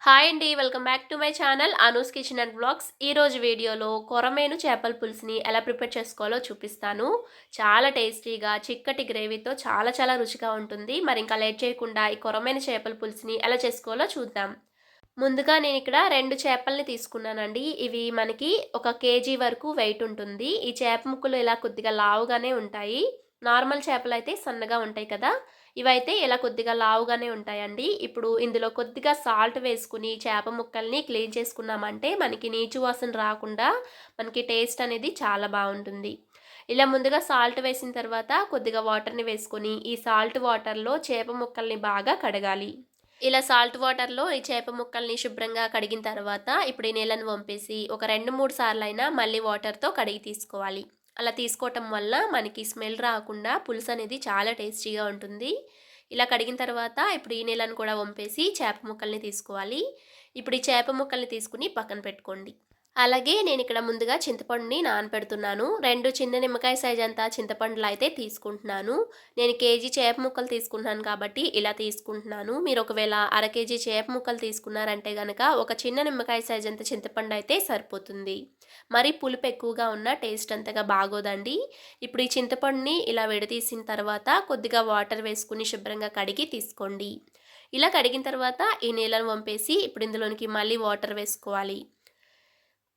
Hi అండి. Welcome back to my channel Anu's kitchen and vlogs. ఈరోజు వీడియోలో కొరమేను చేపల పులుసుని ఎలా ప్రిపేర్ చేసుకోవాలో చూపిస్తాను. చాలా టేస్టీగా చిక్కటి గ్రేవీతో చాలా చాలా రుచిగా ఉంటుంది. మరి ఇంకా లేట్ చేయకుండా ఈ కొరమేను చేపల పులుసుని ఎలా చేసుకోవాలో చూద్దాం. ముందుగా నేను ఇక్కడ 2 చేపల్ని తీసుకున్నానండి. ఇవి మనకి 1 కేజీ వరకు వెయిట్ ఉంటుంది. ఈ చేప ముక్కలు ఇలా కొద్దిగా లావుగానే ఉంటాయి. నార్మల్ చేపలైతే సన్నగా ఉంటాయి కదా! ఇవైతే ఇలా కొద్దిగా లావుగానే ఉంటాయండి. ఇప్పుడు ఇందులో కొద్దిగా సాల్ట్ వేసుకొని చేప ముక్కల్ని క్లీన్ చేసుకున్నామంటే మనకి నీచు వాసన రాకుండా మనకి టేస్ట్ అనేది చాలా బావుంటుంది. ఇలా ముందుగా సాల్ట్ వేసిన తర్వాత కొద్దిగా వాటర్‌ని వేసుకొని ఈ సాల్ట్ వాటర్‌లో చేప ముక్కల్ని బాగా కడగాలి. ఇలా సాల్ట్ వాటర్‌లో ఈ చేప ముక్కల్ని శుభ్రంగా కడిగిన తర్వాత ఇప్పుడు ఈ నీళ్ళని వంపేసి ఒక 2, 3 సార్లయినా మళ్ళీ వాటర్‌తో కడిగి తీసుకోవాలి. అలా తీసుకోవటం వల్ల మనకి స్మెల్ రాకుండా పులుసనేది చాలా టేస్టీగా ఉంటుంది. ఇలా కడిగిన తర్వాత ఇప్పుడు ఈ నీళ్ళని కూడా వంపేసి చేప ముక్కల్ని తీసుకోవాలి. ఇప్పుడు ఈ చేప ముక్కల్ని తీసుకొని పక్కన పెట్టుకోండి. అలాగే నేనిక్కడ ముందుగా చింతపండుని నానపెడుతున్నాను. 2 చిన్న నిమ్మకాయ సైజ్ అంతా చింతపండులయితే తీసుకుంటున్నాను. నేను కేజీ చేప ముక్కలు తీసుకుంటున్నాను కాబట్టి ఇలా తీసుకుంటున్నాను. మీరు ఒకవేళ అర కేజీ చేప ముక్కలు తీసుకున్నారంటే గనక ఒక చిన్న నిమ్మకాయ సైజ్ అంత చింతపండయితే సరిపోతుంది. మరి పులుపు ఎక్కువగా ఉన్న టేస్ట్ అంతగా బాగోదండి. ఇప్పుడు ఈ చింతపండుని ఇలా విడదీసిన తర్వాత కొద్దిగా వాటర్ వేసుకొని శుభ్రంగా కడిగి తీసుకోండి. ఇలా కడిగిన తర్వాత ఈ నీళ్ళను వంపేసి ఇప్పుడు ఇందులోనికి మళ్ళీ వాటర్ వేసుకోవాలి.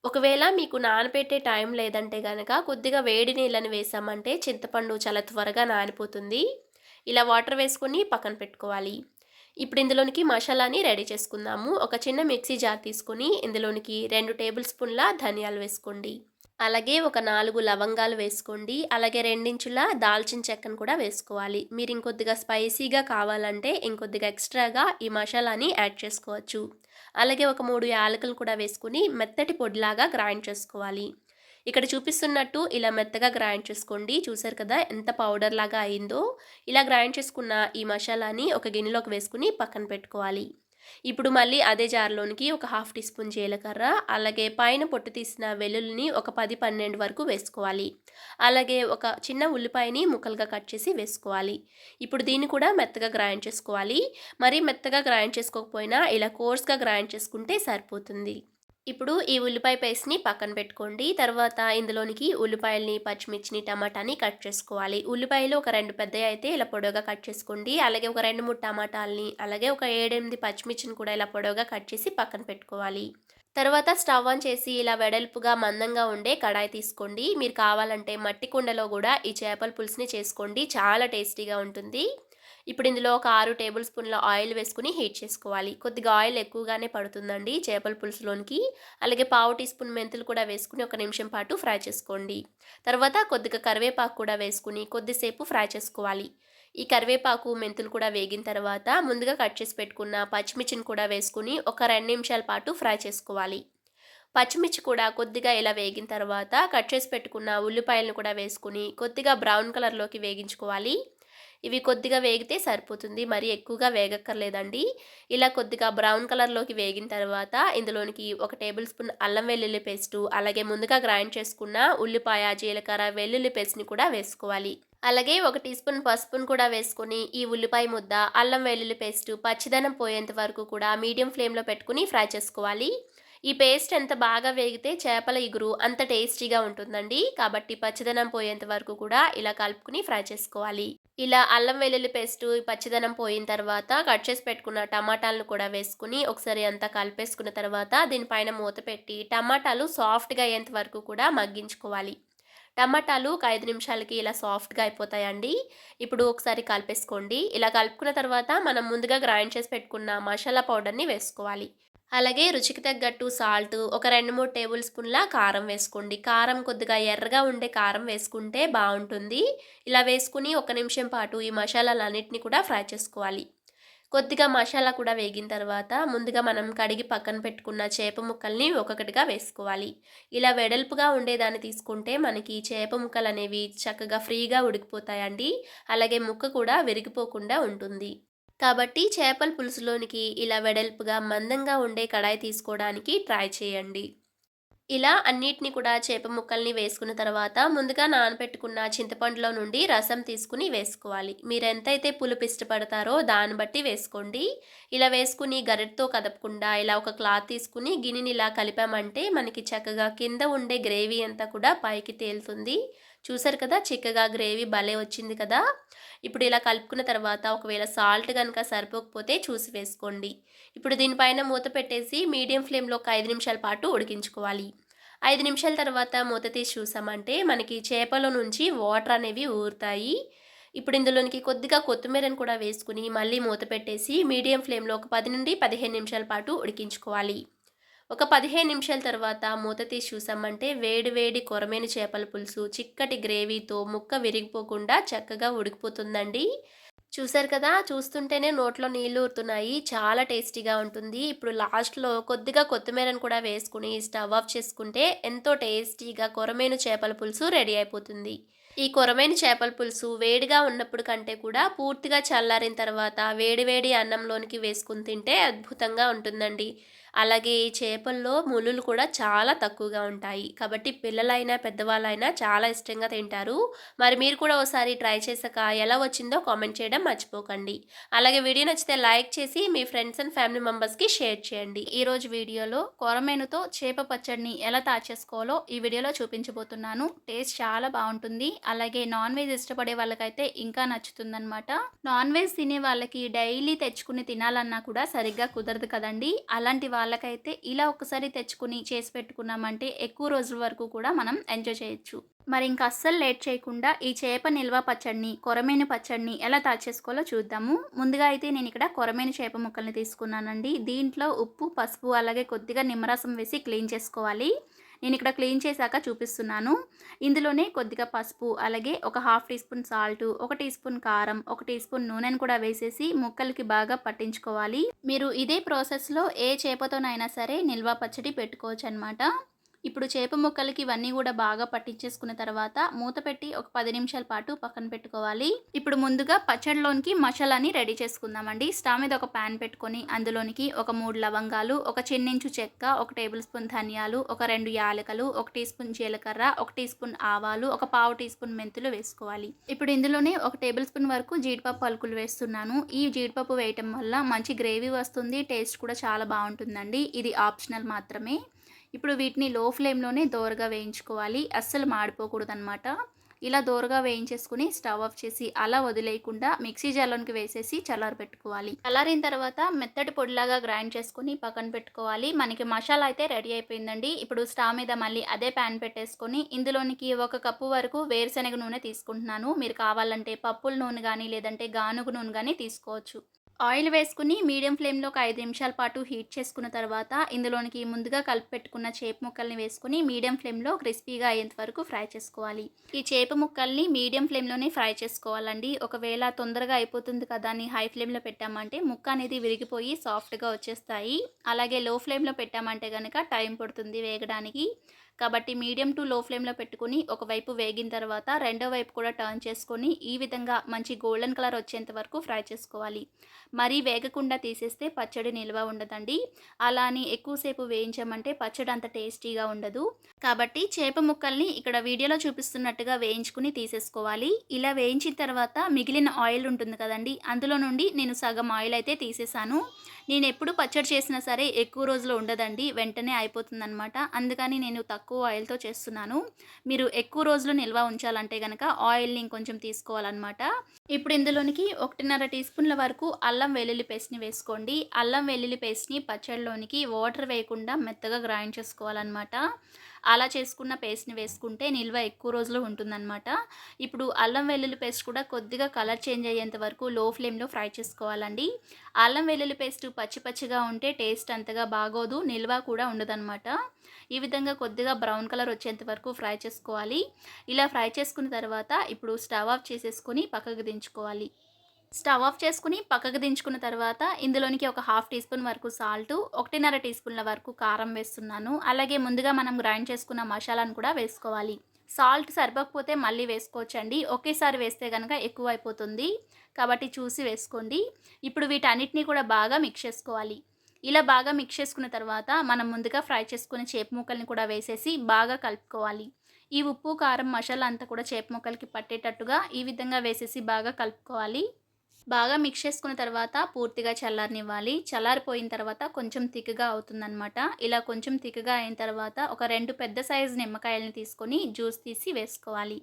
ఒకవేళ మీకు నానబెట్టే టైం లేదంటే గనక కొద్దిగా వేడి నీళ్ళని వేసామంటే చింతపండు చాలా త్వరగా నానిపోతుంది. ఇలా వాటర్ వేసుకొని పక్కన పెట్టుకోవాలి. ఇప్పుడు ఇందులోనికి మసాలాని రెడీ చేసుకుందాము. ఒక చిన్న మిక్సీ జార్ తీసుకొని ఇందులోనికి 2 టేబుల్ స్పూన్ల ధనియాలు వేసుకోండి. అలాగే ఒక 4 లవంగాలు వేసుకోండి. అలాగే 2 ఇంచుల దాల్చిన చెక్కను కూడా వేసుకోవాలి. మీరు ఇంకొద్దిగా స్పైసీగా కావాలంటే ఇంకొద్దిగా ఎక్స్ట్రాగా ఈ మసాలాని యాడ్ చేసుకోవచ్చు. అలాగే ఒక 3 యాలకులు కూడా వేసుకొని మెత్తటి పొడిలాగా గ్రైండ్ చేసుకోవాలి. ఇక్కడ చూపిస్తున్నట్టు ఇలా మెత్తగా గ్రైండ్ చేసుకోండి. చూసారు కదా ఎంత పౌడర్ లాగా అయిందో. ఇలా గ్రైండ్ చేసుకున్న ఈ మసాలాని ఒక గిన్నెలోకి వేసుకొని పక్కన పెట్టుకోవాలి. ఇప్పుడు మళ్ళీ అదే జార్‌లోనికి ఒక హాఫ్ టీ స్పూన్ జీలకర్ర, అలాగే పైన పొట్టు తీసిన వెల్లుల్లిని ఒక 10, 12 వరకు వేసుకోవాలి. అలాగే ఒక చిన్న ఉల్లిపాయని ముక్కలుగా కట్ చేసి వేసుకోవాలి. ఇప్పుడు దీన్ని కూడా మెత్తగా గ్రైండ్ చేసుకోవాలి. మరీ మెత్తగా గ్రైండ్ చేసుకోకపోయినా ఇలా కోర్స్‌గా గ్రైండ్ చేసుకుంటే సరిపోతుంది. ఇప్పుడు ఈ ఉల్లిపాయ పేస్ట్‌ని పక్కన పెట్టుకోండి. తర్వాత ఇందులోనికి ఉల్లిపాయల్ని, పచ్చిమిర్చిని, టమాటాని కట్ చేసుకోవాలి. ఉల్లిపాయలు ఒక 2 పెద్దయి అయితే ఇలా పొడవుగా కట్ చేసుకోండి. అలాగే ఒక 2, 3 టమాటాలని, అలాగే ఒక 7, 8 పచ్చిమిర్చిని కూడా ఇలా పొడవుగా కట్ చేసి పక్కన పెట్టుకోవాలి. తర్వాత స్టవ్ ఆన్ చేసి ఇలా వెడల్పుగా మందంగా ఉండే కడాయి తీసుకోండి. మీరు కావాలంటే మట్టి కుండలో గూడా ఈ చేపల పులుసుని చేసుకోండి. చాలా టేస్టీగా ఉంటుంది. ఇప్పుడు ఇందులో ఒక 6 టేబుల్ స్పూన్ల ఆయిల్ వేసుకొని హీట్ చేసుకోవాలి. కొద్దిగా ఆయిల్ ఎక్కువగానే పడుతుందండి చేపల పులుసులోనికి. అలాగే పావు టీ స్పూన్ మెంతులు కూడా వేసుకొని ఒక నిమిషం పాటు ఫ్రై చేసుకోండి. తర్వాత కొద్దిగా కరివేపాకు కూడా వేసుకొని కొద్దిసేపు ఫ్రై చేసుకోవాలి. ఈ కరివేపాకు, మెంతులు కూడా వేగిన తర్వాత ముందుగా కట్ చేసి పెట్టుకున్న పచ్చిమిర్చిని కూడా వేసుకొని ఒక 2 నిమిషాల పాటు ఫ్రై చేసుకోవాలి. పచ్చిమిర్చి కూడా కొద్దిగా ఇలా వేగిన తర్వాత కట్ చేసి పెట్టుకున్న ఉల్లిపాయలను కూడా వేసుకొని కొద్దిగా బ్రౌన్ కలర్‌లోకి వేగించుకోవాలి. ఇవి కొద్దిగా వేగితే సరిపోతుంది. మరీ ఎక్కువగా వేగక్కర్లేదండి. ఇలా కొద్దిగా బ్రౌన్ కలర్‌లోకి వేగిన తర్వాత ఇందులోనికి ఒక టేబుల్ స్పూన్ అల్లం వెల్లుల్లి పేస్టు, అలాగే ముందుగా గ్రైండ్ చేసుకున్న ఉల్లిపాయ, జీలకర్ర, వెల్లుల్లి పేస్ట్‌ని కూడా వేసుకోవాలి. అలాగే ఒక టీ స్పూన్ పసుపును కూడా వేసుకొని ఈ ఉల్లిపాయ ముద్ద, అల్లం వెల్లుల్లి పేస్టు పచ్చిదనం పోయేంత వరకు కూడా మీడియం ఫ్లేమ్‌లో పెట్టుకొని ఫ్రై చేసుకోవాలి. ఈ పేస్ట్ ఎంత బాగా వేగితే చేపల ఇగురు అంత టేస్టీగా ఉంటుందండి. కాబట్టి పచ్చిదనం పోయేంత వరకు కూడా ఇలా కలుపుకొని ఫ్రై చేసుకోవాలి. ఇలా అల్లం వెల్లుల్లి పేస్టు పచ్చిదనం పోయిన తర్వాత కట్ చేసి పెట్టుకున్న టమాటాలను కూడా వేసుకొని ఒకసారి అంతా కలిపేసుకున్న తర్వాత దీనిపైన మూత పెట్టి టమాటాలు సాఫ్ట్‌గా అయ్యేంత వరకు కూడా మగ్గించుకోవాలి. టమాటాలు ఒక 5 నిమిషాలకి ఇలా సాఫ్ట్‌గా అయిపోతాయండి. ఇప్పుడు ఒకసారి కలిపేసుకోండి. ఇలా కలుపుకున్న తర్వాత మనం ముందుగా గ్రైండ్ చేసి పెట్టుకున్న మసాలా పౌడర్‌ని వేసుకోవాలి. అలాగే రుచికి తగ్గట్టు సాల్టు, ఒక 2, 3 టేబుల్ స్పూన్ల కారం వేసుకోండి. కారం కొద్దిగా ఎర్రగా ఉండే కారం వేసుకుంటే బావుంటుంది. ఇలా వేసుకొని ఒక నిమిషం పాటు ఈ మసాలాలన్నిటిని కూడా ఫ్రై చేసుకోవాలి. కొద్దిగా మసాలా కూడా వేగిన తర్వాత ముందుగా మనం కడిగి పక్కన పెట్టుకున్న చేప ముక్కల్ని ఒక్కొక్కటిగా వేసుకోవాలి. ఇలా వెడల్పుగా ఉండేదాన్ని తీసుకుంటే మనకి చేప ముక్కలనేవి చక్కగా ఫ్రీగా ఉడికిపోతాయండి. అలాగే ముక్క కూడా విరిగిపోకుండా ఉంటుంది. కాబట్టి చేపల పులుసులోనికి ఇలా వెడల్పుగా మందంగా ఉండే కడాయి తీసుకోవడానికి ట్రై చేయండి. ఇలా అన్నిటిని కూడా చేప ముక్కల్ని వేసుకున్న తర్వాత ముందుగా నానబెట్టుకున్న చింతపండులో నుండి రసం తీసుకుని వేసుకోవాలి. మీరెంతైతే పులుపు ఇష్టపడతారో దాన్ని బట్టి వేసుకోండి. ఇలా వేసుకుని గరిటెతో కదపకుండా ఇలా ఒక క్లాత్ తీసుకుని గిన్నెని ఇలా కలిపామంటే మనకి చక్కగా కింద ఉండే గ్రేవీ అంతా కూడా పైకి తేలుతుంది. చూసారు కదా! చిక్కగా గ్రేవీ భలే వచ్చింది కదా! ఇప్పుడు ఇలా కలుపుకున్న తర్వాత ఒకవేళ సాల్ట్ గనుక సరిపోకపోతే చూసి వేసుకోండి. ఇప్పుడు దీనిపైన మూత పెట్టేసి మీడియం ఫ్లేమ్‌లో ఒక 5 నిమిషాల పాటు ఉడికించుకోవాలి. 5 నిమిషాల తర్వాత మూత తీసి చూసామంటే మనకి చేపలో నుంచి వాటర్ అనేవి ఊరుతాయి. ఇప్పుడు ఇందులోనికి కొద్దిగా కొత్తిమీరను కూడా వేసుకొని మళ్ళీ మూత పెట్టేసి మీడియం ఫ్లేమ్‌లో ఒక 10-15 నిమిషాల పాటు ఉడికించుకోవాలి. ఒక 15 నిమిషాల తర్వాత మూత తీసి చూసామంటే వేడి వేడి కొరమేను చేపల పులుసు చిక్కటి గ్రేవీతో ముక్క విరిగిపోకుండా చక్కగా ఉడికిపోతుందండి. చూసారు కదా! చూస్తుంటేనే నోట్లో నీళ్లు ఊరుతున్నాయి. చాలా టేస్టీగా ఉంటుంది. ఇప్పుడు లాస్ట్‌లో కొద్దిగా కొత్తిమీరను కూడా వేసుకొని స్టవ్ ఆఫ్ చేసుకుంటే ఎంతో టేస్టీగా కొరమేను చేపల పులుసు రెడీ అయిపోతుంది. ఈ కొరమేను చేపల పులుసు వేడిగా ఉన్నప్పుడు కంటే కూడా పూర్తిగా చల్లారిన తర్వాత వేడి వేడి అన్నంలోనికి వేసుకొని తింటే అద్భుతంగా ఉంటుందండి. అలాగే ఈ చేపల్లో ముల్లులు కూడా చాలా తక్కువగా ఉంటాయి. కాబట్టి పిల్లలైనా, పెద్దవాళ్ళైనా చాలా ఇష్టంగా తింటారు. మరి మీరు కూడా ఓసారి ట్రై చేశాక ఎలా వచ్చిందో కామెంట్ చేయడం మర్చిపోకండి. అలాగే వీడియో నచ్చితే లైక్ చేసి మీ ఫ్రెండ్స్ అండ్ ఫ్యామిలీ మెంబర్స్‌కి షేర్ చేయండి. ఈరోజు వీడియోలో కొరమేనుతో చేప పచ్చడిని ఎలా తయారు చేసుకోవాలో ఈ వీడియోలో చూపించబోతున్నాను. టేస్ట్ చాలా బావుంటుంది. అలాగే నాన్ వెజ్ ఇష్టపడే వాళ్ళకైతే ఇంకా నచ్చుతుందనమాట. నాన్ వెజ్ తినే వాళ్ళకి డైలీ తెచ్చుకుని తినాలన్నా కూడా సరిగ్గా కుదరదు కదండీ! అలాంటి వాళ్ళకైతే ఇలా ఒకసారి తెచ్చుకుని చేసి పెట్టుకున్నామంటే ఎక్కువ రోజుల వరకు కూడా మనం ఎంజాయ్ చేయొచ్చు. మరి ఇంక అస్సలు లేట్ చేయకుండా ఈ చేప నిల్వ పచ్చడిని, కొరమేను పచ్చడిని ఎలా తయారు చేసుకోవాలో చూద్దాము. ముందుగా అయితే నేను ఇక్కడ కొరమేను చేప ముక్కల్ని తీసుకున్నానండి. దీంట్లో ఉప్పు, పసుపు అలాగే కొద్దిగా నిమ్మరసం వేసి క్లీన్ చేసుకోవాలి. నేను ఇక్కడ క్లీన్ చేశాక చూపిస్తున్నాను. ఇందులోనే కొద్దిగా పసుపు, అలాగే ఒక హాఫ్ టీ స్పూన్ సాల్టు, ఒక టీ స్పూన్ కారం, ఒక టీ స్పూన్ నూనెను కూడా వేసేసి ముక్కలకి బాగా పట్టించుకోవాలి. మీరు ఇదే ప్రాసెస్‌లో ఏ చేపతోనైనా సరే నిల్వ పచ్చడి పెట్టుకోవచ్చనమాట. ఇప్పుడు చేప ముక్కలకి ఇవన్నీ కూడా బాగా పట్టించేసుకున్న తర్వాత మూత పెట్టి ఒక 10 నిమిషాల పాటు పక్కన పెట్టుకోవాలి. ఇప్పుడు ముందుగా పచ్చడిలోనికి మసాలాని రెడీ చేసుకుందామండి. స్టవ్ మీద ఒక పాన్ పెట్టుకొని అందులోనికి ఒక 3 లవంగాలు, ఒక చిన్నించు చెక్క, ఒక టేబుల్ స్పూన్ ధనియాలు, ఒక 2 యాలకులు, ఒక టీ స్పూన్ జీలకర్ర, ఒక టీ స్పూన్ ఆవాలు, ఒక పావు టీ స్పూన్ మెంతులు వేసుకోవాలి. ఇప్పుడు ఇందులోనే ఒక టేబుల్ స్పూన్ వరకు జీడిపప్పు పలుకులు వేస్తున్నాను. ఈ జీడిపప్పు వేయటం వల్ల మంచి గ్రేవీ వస్తుంది. టేస్ట్ కూడా చాలా బాగుంటుందండి. ఇది ఆప్షనల్ మాత్రమే. ఇప్పుడు వీటిని లో ఫ్లేమ్‌లోనే దోరగా వేయించుకోవాలి. అస్సలు మాడిపోకూడదనమాట. ఇలా దోరగా వేయించేసుకొని స్టవ్ ఆఫ్ చేసి అలా వదిలేయకుండా మిక్సీ జార్‌లోనికి వేసేసి చల్లారబెట్టుకోవాలి. చల్లారిన తర్వాత మెత్తటి పొడిలాగా గ్రైండ్ చేసుకొని పక్కన పెట్టుకోవాలి. మనకి మసాలా అయితే రెడీ అయిపోయిందండి. ఇప్పుడు స్టవ్ మీద మళ్ళీ అదే పాన్ పెట్టేసుకొని ఇందులోనికి 1 కప్పు వరకు వేరుశనగ నూనె తీసుకుంటున్నాను. మీరు కావాలంటే పప్పుల నూనె గానీ లేదంటే గానుగ నూనె గానీ తీసుకోవచ్చు. ఆయిల్ వేసుకుని మీడియం ఫ్లేమ్‌లో ఒక 5 నిమిషాల పాటు హీట్ చేసుకున్న తర్వాత ఇందులోనికి ముందుగా కలిపి పెట్టుకున్న చేప ముక్కల్ని వేసుకొని మీడియం ఫ్లేమ్‌లో క్రిస్పీగా అయ్యేంత వరకు ఫ్రై చేసుకోవాలి. ఈ చేప ముక్కల్ని మీడియం ఫ్లేమ్‌లోనే ఫ్రై చేసుకోవాలండి. ఒకవేళ తొందరగా అయిపోతుంది కదా అని హై ఫ్లేమ్‌లో పెట్టామంటే ముక్క అనేది విరిగిపోయి సాఫ్ట్‌గా వచ్చేస్తాయి. అలాగే లో ఫ్లేమ్‌లో పెట్టామంటే గనక టైం పడుతుంది వేగడానికి. కాబట్టి మీడియం టు లో ఫ్లేమ్‌లో పెట్టుకొని ఒకవైపు వేగిన తర్వాత రెండో వైపు కూడా టర్న్ చేసుకొని ఈ విధంగా మంచి గోల్డెన్ కలర్ వచ్చేంత వరకు ఫ్రై చేసుకోవాలి. మరీ వేగకుండా తీసేస్తే పచ్చడి నిల్వ ఉండదండి. అలా అని ఎక్కువసేపు వేయించామంటే పచ్చడి అంత టేస్టీగా ఉండదు. కాబట్టి చేప ముక్కల్ని ఇక్కడ వీడియోలో చూపిస్తున్నట్టుగా వేయించుకుని తీసేసుకోవాలి. ఇలా వేయించిన తర్వాత మిగిలిన ఆయిల్ ఉంటుంది కదండీ! అందులో నుండి నేను సగం ఆయిల్ అయితే తీసేసాను. నేను ఎప్పుడు పచ్చడి చేసినా సరే ఎక్కువ రోజులు ఉండదండి. వెంటనే అయిపోతుందనమాట. అందుకని నేను తక్కువ ఆయిల్‌తో చేస్తున్నాను. మీరు ఎక్కువ రోజులు నిల్వ ఉంచాలంటే గనక ఆయిల్‌ని ఇంకొంచెం తీసుకోవాలనమాట. ఇప్పుడు ఇందులోనికి 1:30 టీ స్పూన్ల వరకు అల్లం వెల్లుల్లి పేస్ట్‌ని వేసుకోండి. అల్లం వెల్లుల్లి పేస్ట్‌ని పచ్చడిలోనికి వాటర్ వేయకుండా మెత్తగా గ్రైండ్ చేసుకోవాలనమాట. అలా చేసుకున్న పేస్ట్‌ని వేసుకుంటే నిల్వ ఎక్కువ రోజులు ఉంటుందనమాట. ఇప్పుడు అల్లం వెల్లుల్లి పేస్ట్ కూడా కొద్దిగా కలర్ చేంజ్ అయ్యేంత వరకు లో ఫ్లేమ్‌లో ఫ్రై చేసుకోవాలండి. అల్లం వెల్లుల్లి పేస్ట్ పచ్చి పచ్చిగా ఉంటే టేస్ట్ అంతగా బాగోదు. నిల్వ కూడా ఉండదనమాట. ఈ విధంగా కొద్దిగా బ్రౌన్ కలర్ వచ్చేంత వరకు ఫ్రై చేసుకోవాలి. ఇలా ఫ్రై చేసుకున్న తర్వాత ఇప్పుడు స్టవ్ ఆఫ్ చేసేసుకొని పక్కకు దించుకోవాలి. స్టవ్ ఆఫ్ చేసుకుని పక్కకు దించుకున్న తర్వాత ఇందులోనికి ఒక హాఫ్ టీ స్పూన్ వరకు సాల్టు, 1:30 టీ స్పూన్ల వరకు కారం వేస్తున్నాను. అలాగే ముందుగా మనం గ్రైండ్ చేసుకున్న మసాలాను కూడా వేసుకోవాలి. సాల్ట్ సరిపోకపోతే మళ్ళీ వేసుకోవచ్చండి. ఒకేసారి వేస్తే గనక ఎక్కువైపోతుంది. కాబట్టి చూసి వేసుకోండి. ఇప్పుడు వీటన్నిటిని కూడా బాగా మిక్స్ చేసుకోవాలి. ఇలా బాగా మిక్స్ చేసుకున్న తర్వాత మనం ముందుగా ఫ్రై చేసుకున్న చేప ముక్కల్ని కూడా వేసేసి బాగా కలుపుకోవాలి. ఈ ఉప్పు, కారం, మసాలా అంతా కూడా చేప ముక్కలకి పట్టేటట్టుగా ఈ విధంగా వేసేసి బాగా కలుపుకోవాలి. బాగా మిక్స్ చేసుకున్న తర్వాత పూర్తిగా చల్లారనివ్వాలి. చల్లారిపోయిన తర్వాత కొంచెం తిక్‌గా అవుతుందనమాట. ఇలా కొంచెం తిక్‌గా అయిన తర్వాత ఒక 2 పెద్ద సైజు నిమ్మకాయలని తీసుకొని జ్యూస్ తీసి వేసుకోవాలి.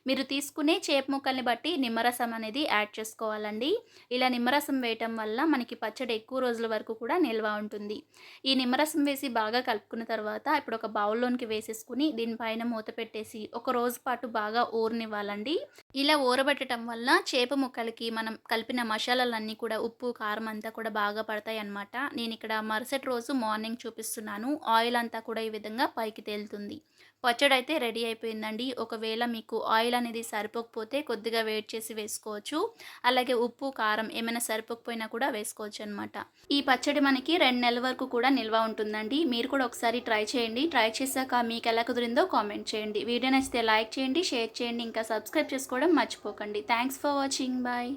మీరు తీసుకునే చేప ముక్కల్ని బట్టి నిమ్మరసం అనేది యాడ్ చేసుకోవాలండి. ఇలా నిమ్మరసం వేయటం వల్ల మనకి పచ్చడి ఎక్కువ రోజుల వరకు కూడా నిల్వ ఉంటుంది. ఈ నిమ్మరసం వేసి బాగా కలుపుకున్న తర్వాత ఇప్పుడు ఒక బౌల్‌లోనికి వేసేసుకొని దీనిపైన మూత పెట్టేసి ఒక రోజు పాటు బాగా ఊరనివ్వాలండి. ఇలా ఊరబెట్టటం వల్ల చేప ముక్కలకి మనం కలిపిన మసాలాలన్నీ కూడా ఉప్పు, కారం అంతా కూడా బాగా పడతాయన్నమాట. నేనిక్కడ మరుసటి రోజు మార్నింగ్ చూపిస్తున్నాను. ఆయిల్ అంతా కూడా ఈ విధంగా పైకి తేలుతుంది. పచ్చడైతే రెడీ అయిపోయిందండి. ఒకవేళ మీకు ఆయిల్ అనేది సరిపోకపోతే కొద్దిగా వేడి చేసి వేసుకోవచ్చు. అలాగే ఉప్పు, కారం ఏమైనా సరిపోకపోయినా కూడా వేసుకోవచ్చనమాట. ఈ పచ్చడి మనకి 2 నెలల వరకు కూడా నిల్వ ఉంటుందండి. మీరు కూడా ఒకసారి ట్రై చేయండి. ట్రై చేశాక మీకెలా కుదిరిందో కామెంట్ చేయండి. వీడియో నచ్చితే లైక్ చేయండి, షేర్ చేయండి, ఇంకా సబ్స్క్రైబ్ చేసుకోవడం మర్చిపోకండి. Thanks for watching. బాయ్.